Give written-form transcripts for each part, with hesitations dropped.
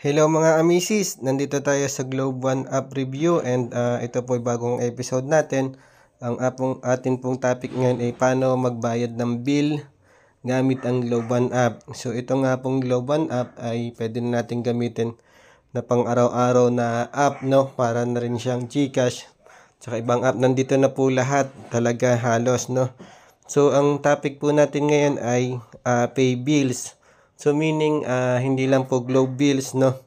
Hello mga amisis, nandito tayo sa Globe One App Review and ito po ay bagong episode natin. Ang atin pong topic ngayon ay paano magbayad ng bill gamit ang Globe One App. So ito nga pong Globe One App ay pwede na natin gamitin na pang araw-araw na app, no? Para na rin siyang GCash. Tsaka ibang app, nandito na po lahat talaga halos, no? So ang topic po natin ngayon ay pay bills. So meaning hindi lang po Globe bills, no?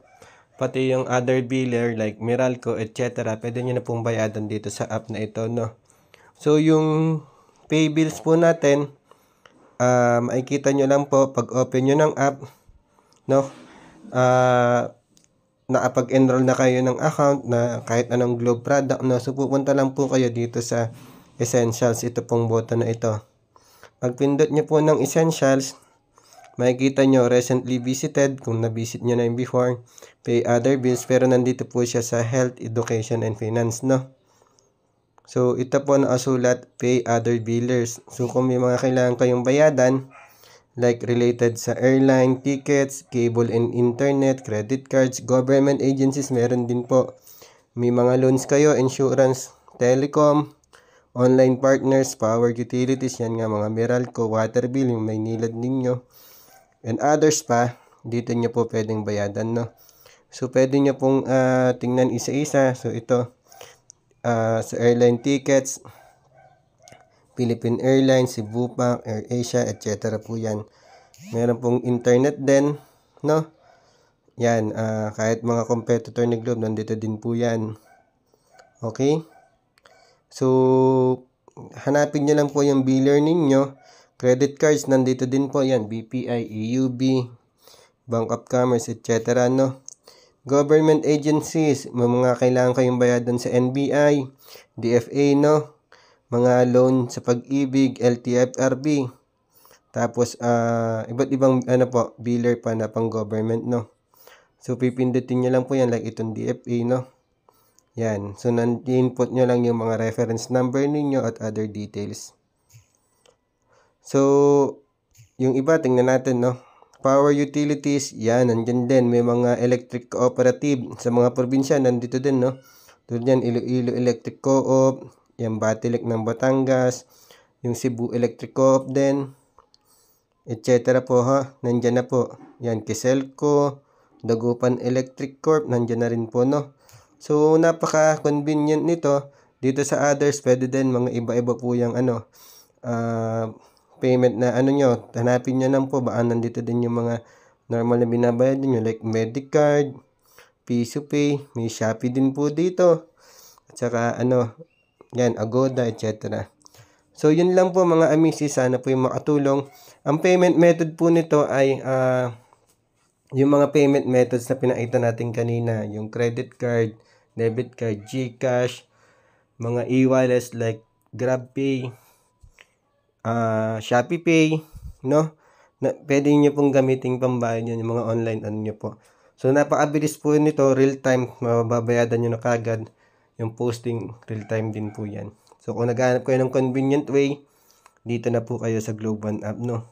Pati yung other biller like Meralco, etc. Pwede nyo na pong bayadan dito sa app na ito, no? So yung pay bills po natin, makikita nyo lang po pag open nyo ng app, no? Nakapag-enroll na kayo ng account na kahit anong Globe product, no? So pupunta lang po kayo dito sa Essentials, ito pong button na ito. Pag pindot nyo po ng Essentials, makikita nyo recently visited kung na-visit nyo na yung before, pay other bills, pero nandito po siya sa health, education, and finance, no? So ito po nakasulat pay other billers. So kung may mga kailangan kayong bayadan like related sa airline, tickets, cable and internet, credit cards, government agencies, meron din po. May mga loans kayo, insurance, telecom, online partners, power utilities, yan nga mga Meralco, water bill, yung may nilad ninyo, and others pa, dito nyo po pwedeng bayadan, no? So pwede nyo pong tingnan isa-isa. So ito, sa airline tickets, Philippine Airlines, Cebu Pac, AirAsia, etc. po yan. Meron pong internet din, no? Yan, kahit mga competitor ni Globe, nandito din po yan. Okay? So, hanapin nyo lang po yung biller ninyo. Credit cards, nandito din po yan. BPI, EUB, Bank of Commerce, etc. no? Government agencies, may mga kailangan kayong bayadan sa NBI, DFA, no? Mga loan sa Pag-ibig, LTFRB. Tapos, iba't ibang biller pa na pang government, no? So, pipindutin nyo lang po yan like itong DFA, no? Yan. So, input nyo lang yung mga reference number ninyo at other details. So, yung iba, tingnan natin, no? Power utilities, yan, nandyan din. May mga electric cooperative sa mga probinsya, nandito din, no? Tulad yan, Iloilo Electric Co-op, yung Batilik ng Batangas, yung Cebu Electric Co-op din, etc. po, ha? Nandyan na po. Yan, Kiselco, Dagupan Electric Corp, nandyan na rin po, no? So, napaka-convenient nito. Dito sa others, pwede din mga iba-iba po yung payment na nyo. Hanapin nyo lang po. Baka nandito din yung mga normal na binabayad nyo like Medicard, Piso Pay, may Shopee din po dito. At saka yan, Agoda, etc. So, yun lang po mga amisi. Sana po yung makatulong. Ang payment method po nito ay yung mga payment methods na pinakita natin kanina. Yung credit card, debit card, GCash, mga e-wallets like GrabPay, Shopee Pay, no? Pwede nyo pong gamitin pambayad yun, yung mga online nyo po. So, napakabilis po nito, real time, mababayadan nyo na kagad. Yung posting, real time din po yan. So, kung naghahanap kayo ng convenient way, dito na po kayo sa Globe One App, no?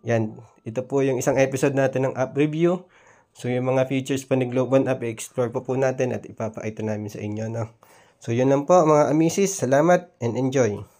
Yan, ito po yung isang episode natin ng app review. So, yung mga features pa ni Globe One App, i-explore po natin at ipapakita namin sa inyo, no? So, yun lang po mga amisis. Salamat and enjoy!